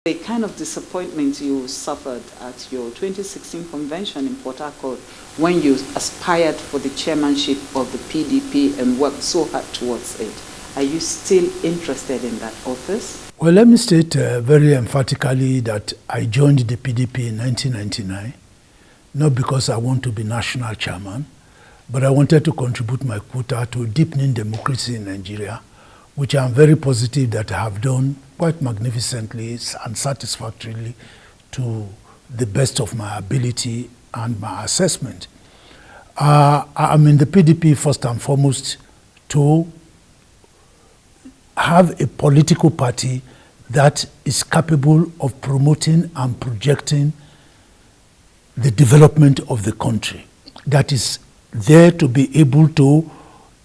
The kind of disappointment you suffered at your 2016 convention in Port Harcourt when you aspired for the chairmanship of the PDP and worked so hard towards it. Are you still interested in that office? Well, let me state very emphatically that I joined the PDP in 1999, not because I want to be national chairman, but I wanted to contribute my quota to deepening democracy in Nigeria, which I'm very positive that I have done quite magnificently and satisfactorily to the best of my ability and my assessment. I'm in the PDP first and foremost to have a political party that is capable of promoting and projecting the development of the country, that is there to be able to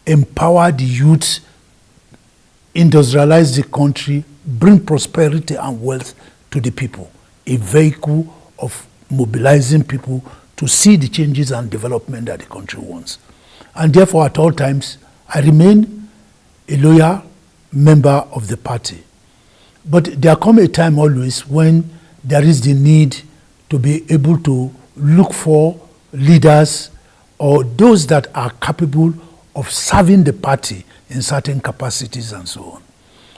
empower the youth, industrialize the country, bring prosperity and wealth to the people, a vehicle of mobilizing people to see the changes and development that the country wants. And therefore, at all times, I remain a loyal member of the party. But there comes a time always when there is the need to be able to look for leaders or those that are capable of serving the party in certain capacities and so on.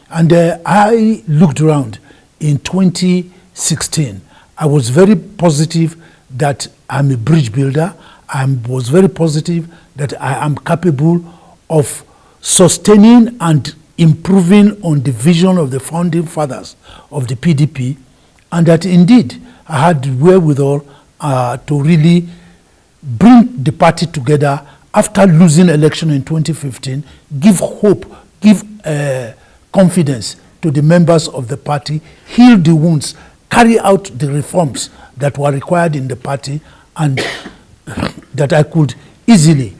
And I looked around in 2016. I was very positive that I'm a bridge builder. I was very positive that I am capable of sustaining and improving on the vision of the founding fathers of the PDP, and that indeed I had the wherewithal to really bring the party together after losing election in 2015, give hope, give confidence to the members of the party, heal the wounds, carry out the reforms that were required in the party, and that I could easily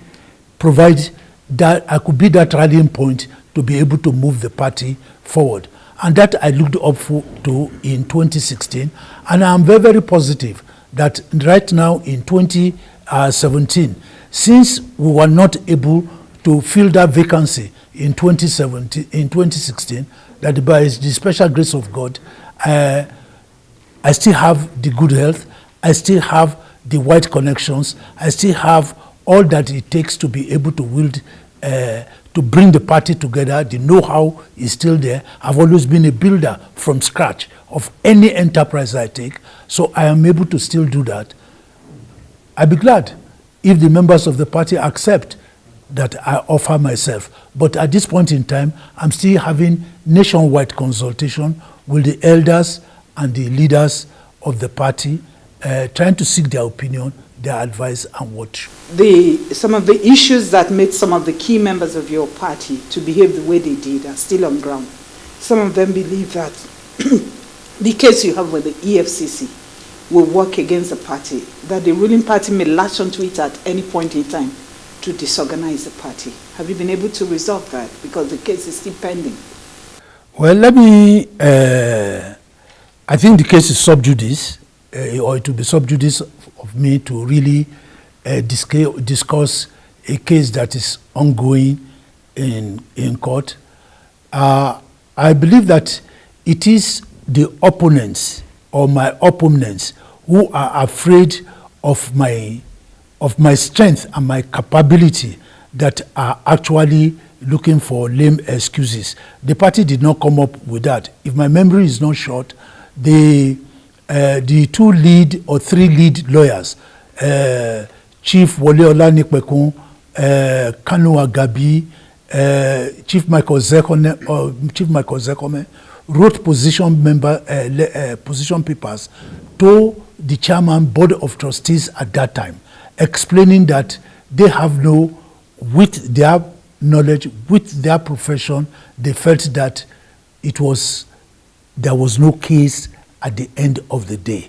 provide that I could be that rallying point to be able to move the party forward. And that I looked up to in 2016. And I'm very, very positive that right now in 2017, since we were not able to fill that vacancy in 2016, that by the special grace of God, I still have the good health, I still have the wide connections, I still have all that it takes to be able to wield, to bring the party together. The know-how is still there. I've always been a builder from scratch of any enterprise I take, so I am able to still do that. I'd be glad if the members of the party accept that I offer myself. But at this point in time, I'm still having nationwide consultation with the elders and the leaders of the party, trying to seek their opinion, their advice, and watch. Some of the issues that made some of the key members of your party to behave the way they did are still on ground. Some of them believe that the case you have with the EFCC will work against the party, that the ruling party may latch onto it at any point in time to disorganize the party. Have you been able to resolve that? Because the case is still pending. Well, let me, I think the case is sub judice, or it will be sub judice of me to really discuss a case that is ongoing in court. I believe that it is the opponents or my opponents who are afraid of my strength and my capability that are actually looking for lame excuses. The party did not come up with that. If my memory is not short, the two lead or three lead lawyers, Chief Wole Olanipekun, Kanu Agabi, Chief Michael Zekome, wrote position papers to the chairman board of trustees at that time, explaining that they have with their knowledge, with their profession, they felt that there was no case at the end of the day,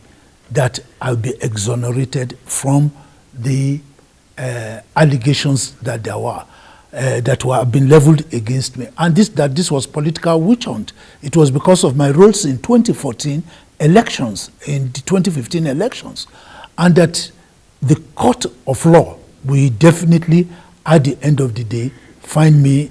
that I'll be exonerated from the allegations that there were. That were been leveled against me, and this was political witch hunt. It was because of my roles in 2014 elections, in the 2015 elections, and that the court of law will definitely, at the end of the day, find me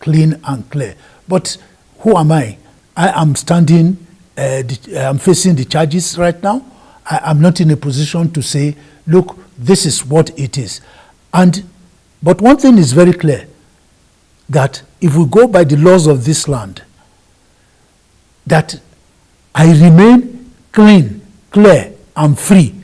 clean and clear. But who am I? I am standing I'm facing the charges right now. I'm not in a position to say, look, this is what it is. But one thing is very clear, that if we go by the laws of this land, that I remain clean, clear, and free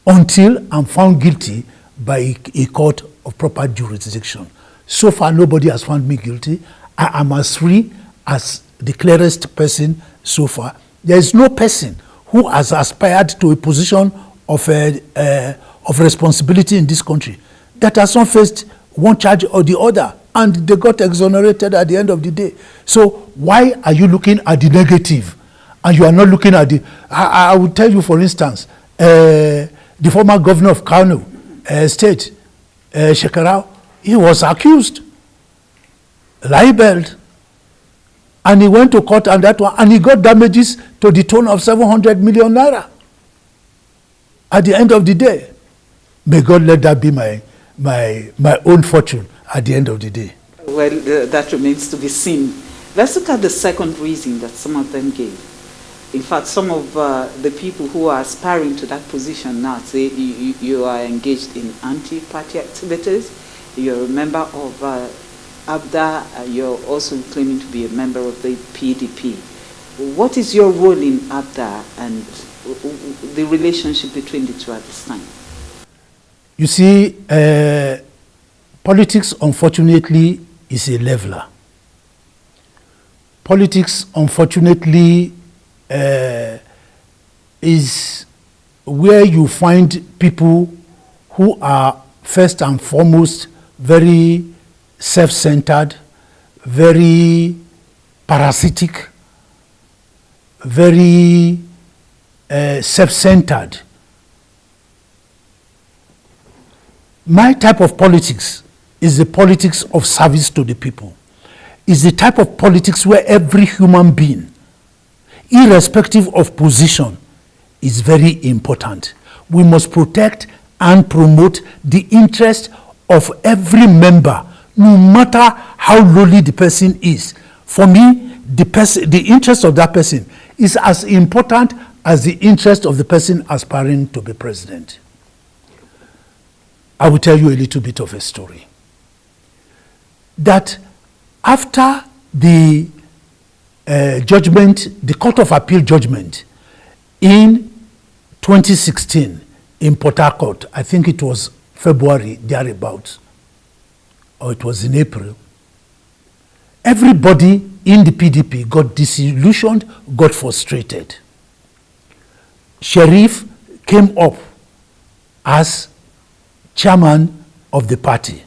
until I'm found guilty by a court of proper jurisdiction. So far, nobody has found me guilty. I am as free as the clearest person so far. There is no person who has aspired to a position of responsibility in this country that has not faced one charge or the other, and they got exonerated at the end of the day. So why are you looking at the negative and you are not looking at the... I will tell you, for instance, the former governor of Kano State, Shekarau, he was accused, libeled, and he went to court on that one, and he got damages to the tune of 700 million naira at the end of the day. May God let that be my own fortune at the end of the day. Well, that remains to be seen. Let's look at the second reason that some of them gave. In fact, some of the people who are aspiring to that position now say you are engaged in anti-party activities, you're a member of ABDA, you're also claiming to be a member of the PDP. What is your role in ABDA and the relationship between the two at this time? You see, politics, unfortunately, is a leveler. Politics, unfortunately, is where you find people who are first and foremost very self-centered, very parasitic, very self-centered. My type of politics is the politics of service to the people. Is the type of politics where every human being, irrespective of position, is very important. We must protect and promote the interest of every member, no matter how lowly the person is. For me, the interest of that person is as important as the interest of the person aspiring to be president. I will tell you a little bit of a story. That after the judgment, the Court of Appeal judgment in 2016 in Port Harcourt, I think it was February, thereabouts, or it was in April, everybody in the PDP got disillusioned, got frustrated. Sheriff came up as chairman of the party,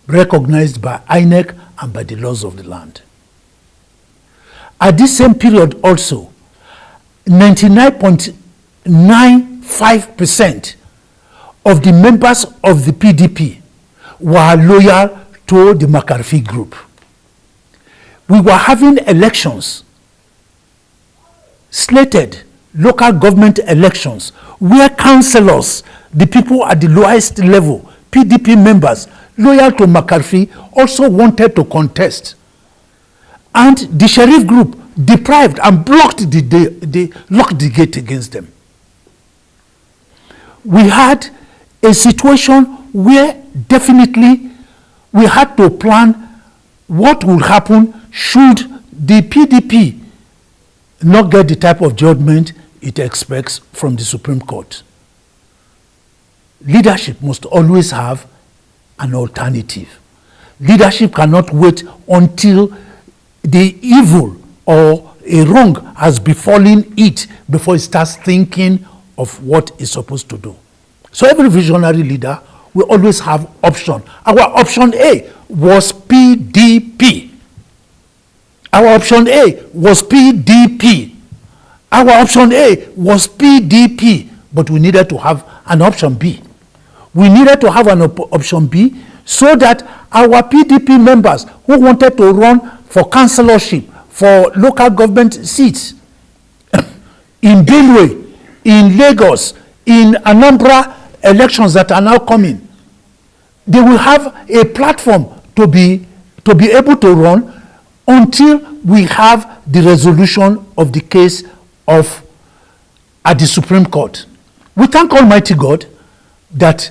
recognized by INEC and by the laws of the land. At this same period also, 99.95% of the members of the PDP were loyal to the McCarthy group. We were having elections, slated local government elections, where councillors, the people at the lowest level, PDP members, loyal to McCarthy, also wanted to contest. And the Sheriff group deprived and blocked locked the gate against them. We had a situation where definitely we had to plan what would happen should the PDP not get the type of judgment it expects from the Supreme Court. Leadership must always have an alternative. Leadership cannot wait until the evil or a wrong has befallen it before it starts thinking of what it's supposed to do. So every visionary leader will always have option. Our option A was PDP. Our option A was PDP. Our option A was PDP, but we needed to have an option B. We needed to have an option B so that our PDP members who wanted to run for councillorship, for local government seats in Benue, in Lagos, in Anambra elections that are now coming, they will have a platform to be able to run until we have the resolution of the case at the Supreme Court. We thank Almighty God that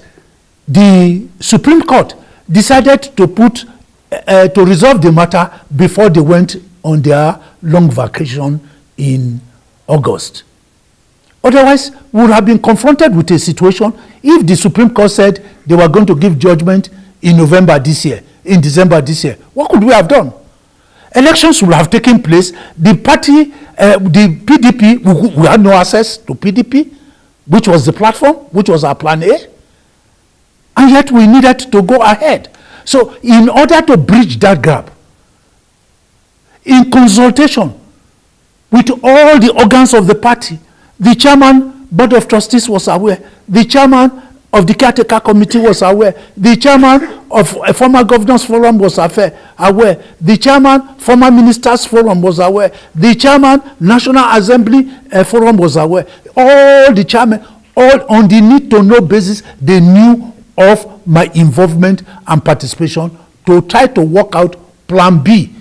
the Supreme Court decided to to resolve the matter before they went on their long vacation in August. Otherwise, we would have been confronted with a situation if the Supreme Court said they were going to give judgment in November this year, in December this year. What could we have done? Elections would have taken place. The party, the PDP, we had no access to PDP, which was the platform, which was our plan A. And yet we needed to go ahead. So in order to bridge that gap, in consultation with all the organs of the party, the chairman, board of trustees was aware, the chairman of the caretaker committee was aware, the chairman of a former governors forum was aware, the chairman former ministers forum was aware, the chairman national assembly forum was aware. All the chairmen, all on the need to know basis, they knew of my involvement and participation to try to work out plan B.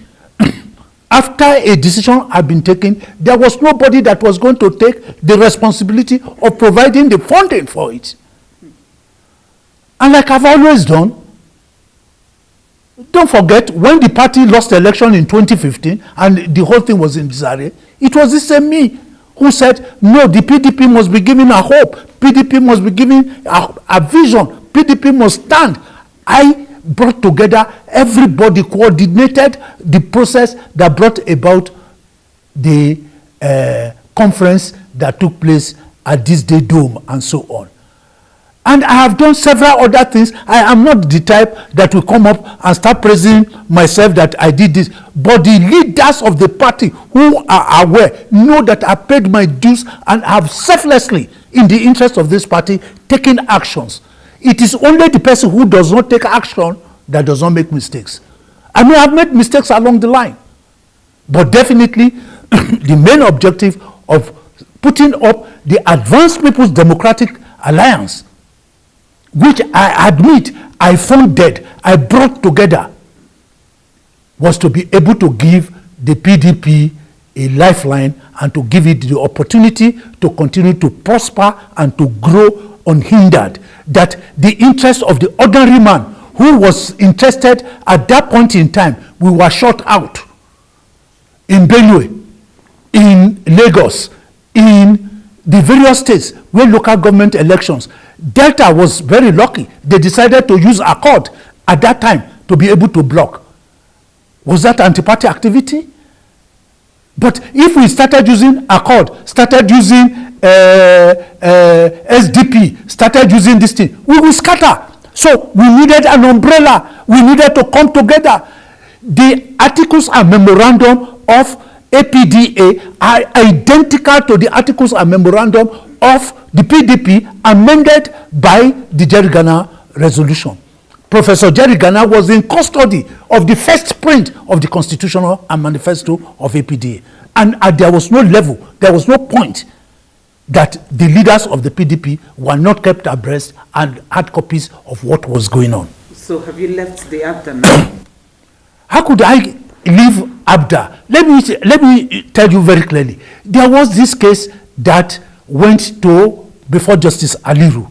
After a decision had been taken, there was nobody that was going to take the responsibility of providing the funding for it. And like I've always done, don't forget, when the party lost the election in 2015 and the whole thing was in disarray, it was the same me who said, no, the PDP must be given a hope, PDP must be given a vision, PDP must stand. I brought together everybody, coordinated the process that brought about the conference that took place at this day dome and so on. And I have done several other things. I am not the type that will come up and start praising myself that I did this. But the leaders of the party who are aware know that I paid my dues and have selflessly, in the interest of this party, taken actions. It is only the person who does not take action that does not make mistakes. I may have made mistakes along the line. But definitely, the main objective of putting up the Advanced People's Democratic Alliance, which I admit I funded, I brought together, was to be able to give the PDP a lifeline and to give it the opportunity to continue to prosper and to grow unhindered. That the interest of the ordinary man who was interested at that point in time, we were shut out in Benue, in Lagos, in the various states where local government elections. Delta was very lucky. They decided to use Accord at that time to be able to block. Was that anti-party activity? But if we started using Accord, started using SDP, started using this thing, we will scatter. So we needed an umbrella. We needed to come together. The articles and memorandum of APDA are identical to the articles and memorandum of the PDP amended by the Jerry Ghana resolution. Professor Jerry Ghana was in custody of the first print of the Constitutional and Manifesto of APDA. And there was no level, there was no point that the leaders of the PDP were not kept abreast and had copies of what was going on. So have you left the ABDA now? How could I leave ABDA? Let me tell you very clearly. There was this case that went to before Justice Aliru.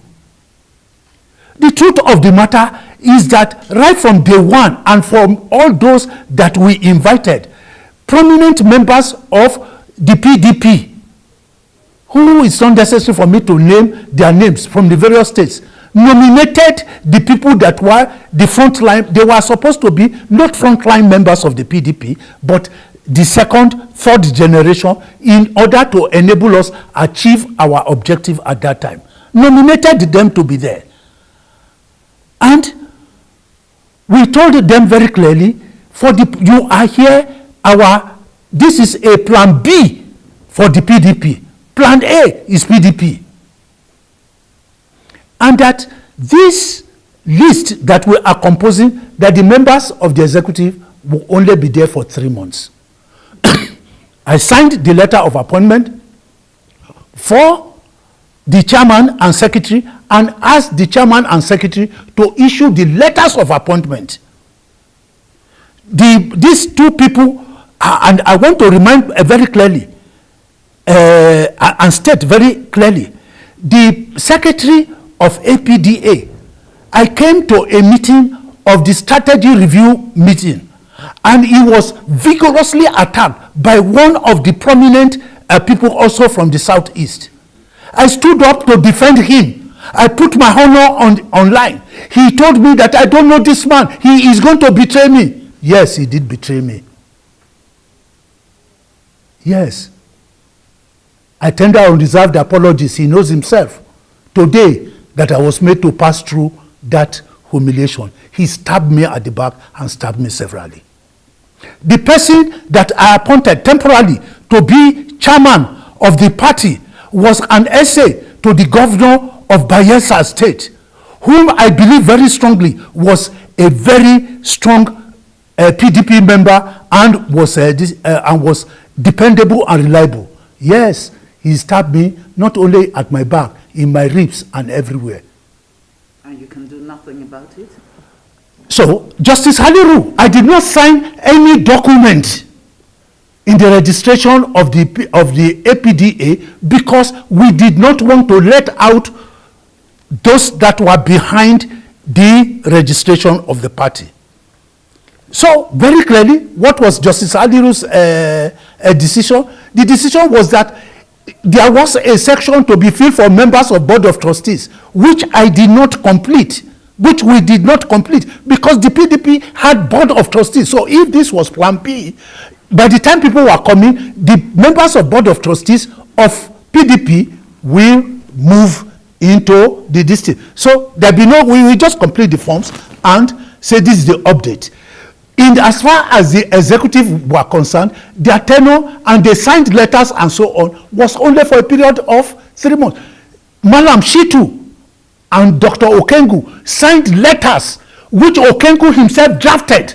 The truth of the matter is that right from day one and from all those that we invited, prominent members of the PDP, who is not necessary for me to name their names from the various states, nominated the people that were the front line. They were supposed to be not frontline members of the PDP, but the second, third generation, in order to enable us achieve our objective at that time. Nominated them to be there. And we told them very clearly, you are here, this is a plan B for the PDP. Plan A is PDP. And that this list that we are composing, that the members of the executive will only be there for 3 months. I signed the letter of appointment for the chairman and secretary and asked the chairman and secretary to issue the letters of appointment. These two people, and I want to remind very clearly, and state very clearly, the secretary of APDA, I came to a meeting of the strategy review meeting, and he was vigorously attacked by one of the prominent people also from the southeast. I stood up to defend him. I put my honor online. He told me that I don't know this man. He is going to betray me. Yes, he did betray me. Yes. I tender unreserved apologies. He knows himself today that I was made to pass through that humiliation. He stabbed me at the back and stabbed me severally. The person that I appointed temporarily to be chairman of the party was an essay to the governor of Bayelsa State, whom I believe very strongly was a very strong PDP member and was dependable and reliable. Yes, he stabbed me not only at my back, in my ribs and everywhere. And you can do nothing about it? So, Justice Haliru, I did not sign any document in the registration of the APDA because we did not want to let out those that were behind the registration of the party. So, very clearly, what was Justice Haliru's decision? The decision was that there was a section to be filled for members of Board of Trustees, which I did not complete, which we did not complete, because the PDP had Board of Trustees. So if this was Plan B, by the time people were coming, the members of Board of Trustees of PDP will move into the district. So there be no, we will just complete the forms and say this is the update. In as far as the executive were concerned, their tenure and they signed letters and so on was only for a period of 3 months. Malam Shitu and Dr. Okengu signed letters which Okengu himself drafted,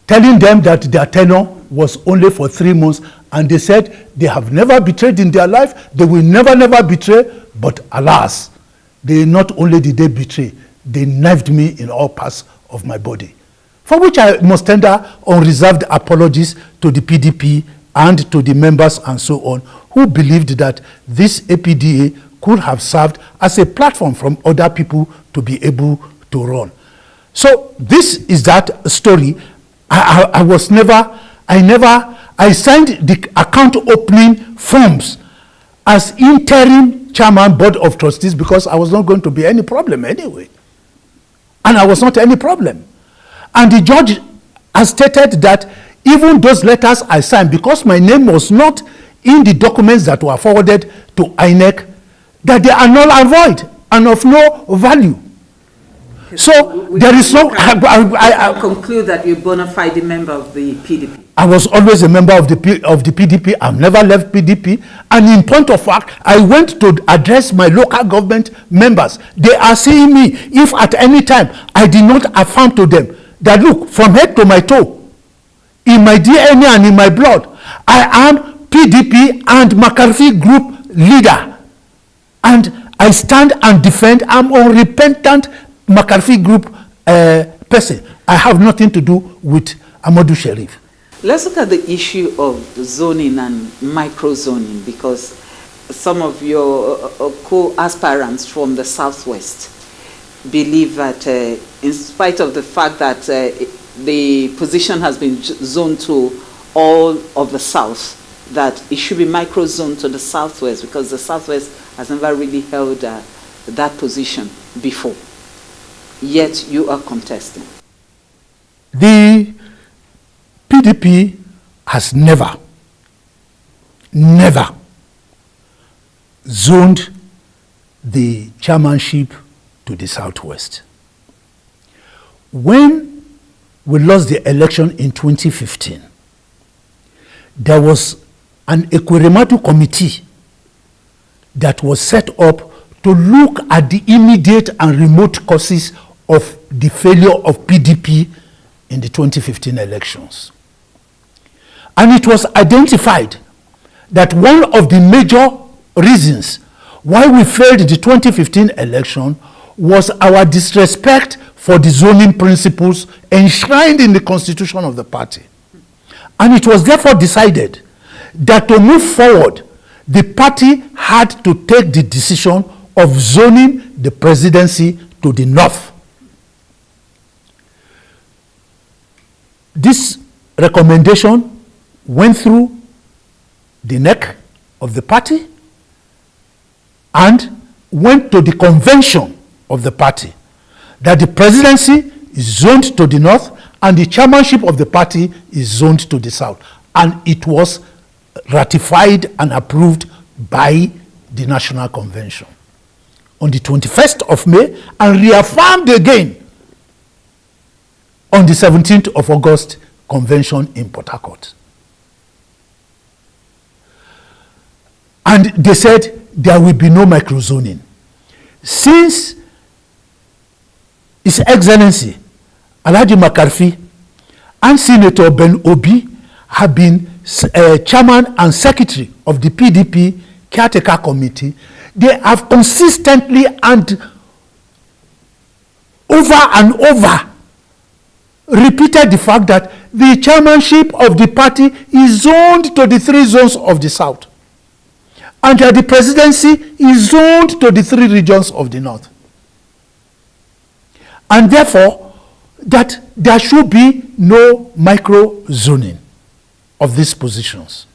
telling them that their tenure was only for 3 months, and they said they have never betrayed in their life, they will never betray, but alas, they not only did they betray, they knifed me in all parts of my body, for which I must tender unreserved apologies to the PDP and to the members and so on, who believed that this APDA could have served as a platform from other people to be able to run. So this is that story. I signed the account opening forms as interim chairman Board of Trustees because I was not going to be any problem anyway. And I was not any problem. And the judge has stated that even those letters I signed, because my name was not in the documents that were forwarded to INEC, that they are null and void and of no value. So there is no. I conclude that you're a bona fide member of the PDP. I was always a member of the PDP. I've never left PDP. And in point of fact, I went to address my local government members. They are seeing me. If at any time I did not affirm to them that, look, from head to my toe, in my DNA and in my blood, I am PDP and McCarthy Group leader. And I stand and defend. I'm a repentant McCarthy Group person. I have nothing to do with Amadou Sharif. Let's look at the issue of zoning and micro-zoning, because some of your co-aspirants from the Southwest believe that in spite of the fact that the position has been zoned to all of the South, that it should be micro-zoned to the Southwest, because the Southwest has never really held that position before. Yet you are contesting. The PDP has never zoned the chairmanship to the Southwest. When we lost the election in 2015, there was an Ekweremadu committee that was set up to look at the immediate and remote causes of the failure of PDP in the 2015 elections. And it was identified that one of the major reasons why we failed the 2015 election was our disrespect for the zoning principles enshrined in the constitution of the party. And it was therefore decided that to move forward, the party had to take the decision of zoning the presidency to the north. This recommendation went through the neck of the party and went to the convention of the party, that the presidency is zoned to the north and the chairmanship of the party is zoned to the south. And it was ratified and approved by the National Convention on the 21st of May and reaffirmed again on the 17th of August convention in Port Harcourt. And they said there will be no microzoning. Since His Excellency Alhaji Makarfi and Senator Ben Obi have been chairman and secretary of the PDP caretaker committee, they have consistently and over repeated the fact that the chairmanship of the party is zoned to the 3 zones of the south, and that the presidency is zoned to the 3 regions of the north, and therefore that there should be no micro zoning of these positions.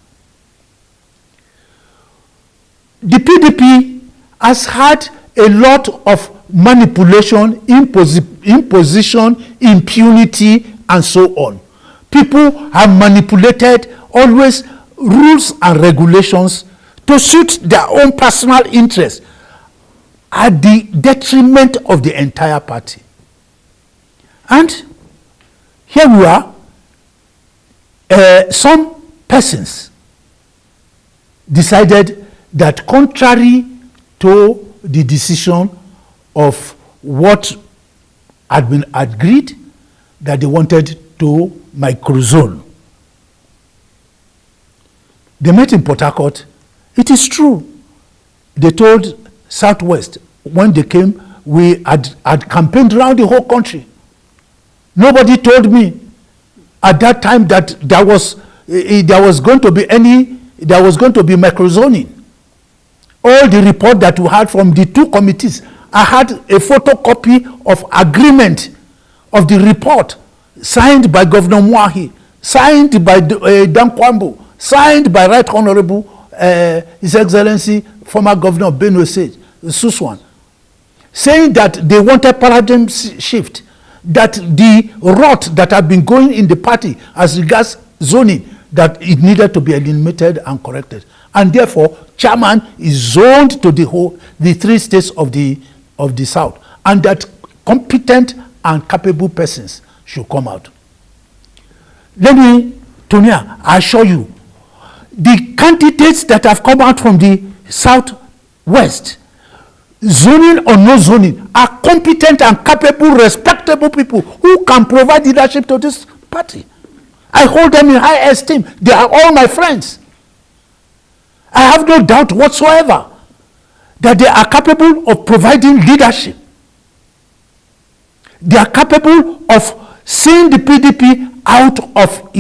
The PDP has had a lot of manipulation, imposition, impunity, and so on. People have manipulated always rules and regulations to suit their own personal interests at the detriment of the entire party. And here we are, some persons decided that contrary to the decision of what had been agreed, that they wanted to microzone. They met in Port Harcourt. It is true. They told Southwest when they came, we had campaigned around the whole country. Nobody told me at that time that there was going to be microzoning. All the report that we had from the 2 committees, I had a photocopy of agreement of the report signed by Governor Mwahi, signed by Dan Kwambo, signed by Right Honorable His Excellency former Governor of Benue State, Suswan, saying that they wanted paradigm shift, that the rot that had been going in the party as regards zoning, that it needed to be eliminated and corrected. And therefore, chairman is zoned to the 3 states of the south, and that competent and capable persons should come out. Let me, Tonia, assure you, the candidates that have come out from the southwest, zoning or no zoning, are competent and capable, respectable people who can provide leadership to this party. I hold them in high esteem. They are all my friends. I have no doubt whatsoever that they are capable of providing leadership. They are capable of seeing the PDP out of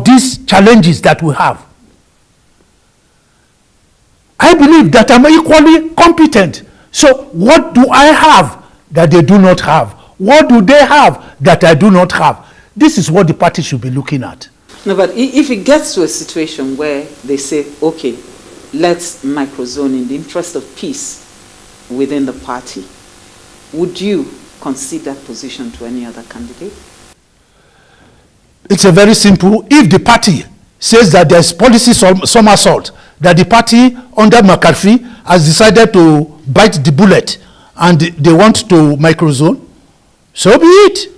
these challenges that we have. I believe that I'm equally competent. So what do I have that they do not have? What do they have that I do not have? This is what the party should be looking at. No, but if it gets to a situation where they say, okay, let's microzone in the interest of peace within the party, would you concede that position to any other candidate? It's a very simple. If the party says that there's policy somersault, that the party under McCarthy has decided to bite the bullet and they want to microzone, so be it.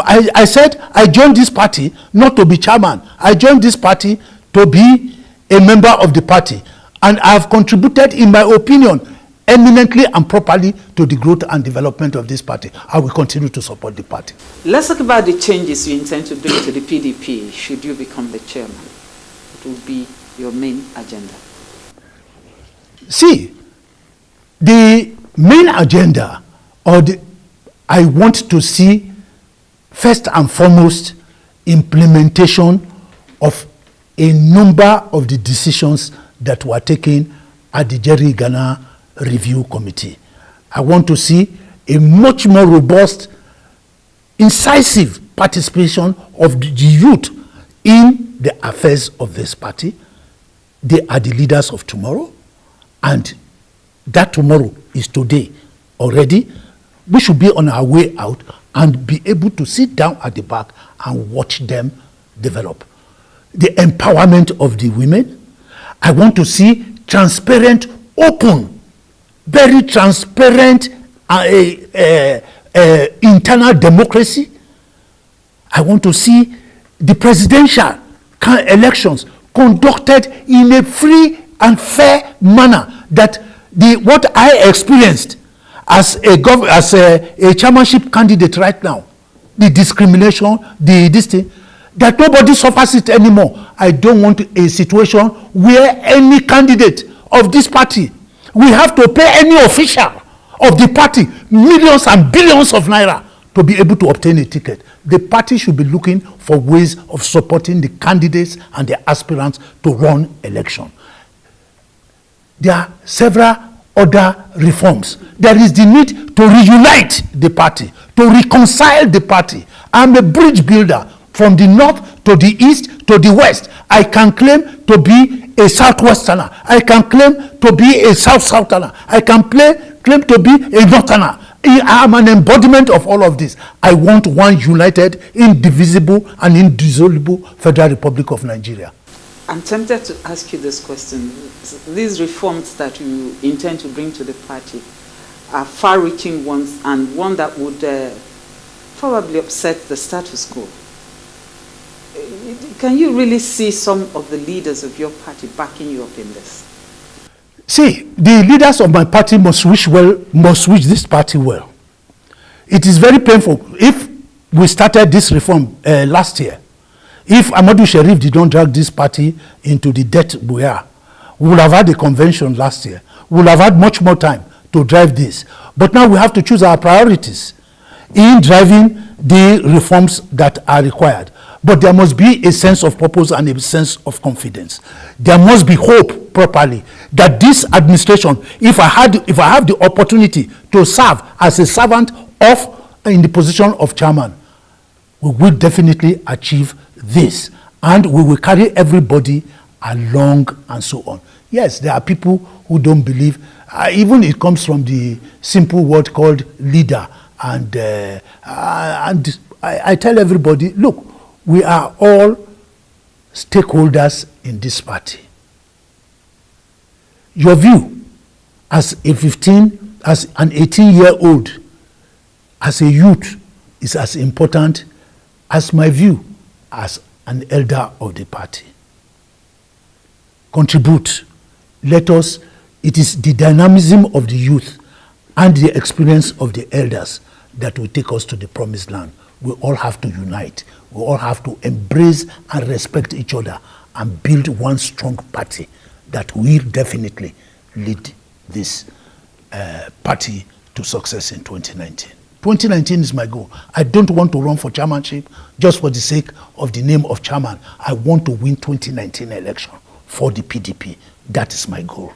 I said I joined this party not to be chairman. I joined this party to be a member of the party. And I have contributed, in my opinion, eminently and properly to the growth and development of this party. I will continue to support the party. Let's talk about the changes you intend to bring to the PDP should you become the chairman. It will be your main agenda. See, the main agenda, I want to see first and foremost implementation of a number of the decisions that were taken at the Jerry Ghana Review Committee. I want to see a much more robust, incisive participation of the youth in the affairs of this party. They are the leaders of tomorrow, and that tomorrow is today already. We should be on our way out and be able to sit down at the back and watch them develop. The empowerment of the women. I want to see transparent, open, very transparent internal democracy. I want to see the presidential elections conducted in a free and fair manner. That what I experienced as a chairmanship candidate right now, the discrimination, this thing, that nobody suffers it anymore. I don't want a situation where any candidate of this party, we have to pay any official of the party millions and billions of naira to be able to obtain a ticket. The party should be looking for ways of supporting the candidates and the aspirants to run election. There are several other reforms. There is the need to reunite the party, to reconcile the party. I'm a bridge builder from the north to the east to the west. I can claim to be a southwesterner. I can claim to be a south-southerner. I can claim to be a northerner. I am an embodiment of all of this. I want one united, indivisible, and indissoluble Federal Republic of Nigeria. I'm tempted to ask you this question. These reforms that you intend to bring to the party are far-reaching ones, and one that would probably upset the status quo. Can you really see some of the leaders of your party backing you up in this? See, the leaders of my party must wish this party well. It is very painful. If we started this reform last year, if Amadou Sherif did not drag this party into the debt we are, we would have had a convention last year. We would have had much more time to drive this. But now we have to choose our priorities in driving the reforms that are required. But there must be a sense of purpose and a sense of confidence. There must be hope properly that this administration, if I have the opportunity to serve as a servant in the position of chairman, we will definitely achieve this, and we will carry everybody along and so on. Yes, there are people who don't believe, even it comes from the simple word called leader, and I tell everybody, look, we are all stakeholders in this party. Your view as an 18-year-old, as a youth, is as important as my view as an elder of the party. Contribute. Let us, it is the dynamism of the youth and the experience of the elders that will take us to the promised land. We all have to unite. We all have to embrace and respect each other and build one strong party that will definitely lead this party to success in 2019. 2019 is my goal. I don't want to run for chairmanship just for the sake of the name of chairman. I want to win 2019 election for the PDP. That is my goal.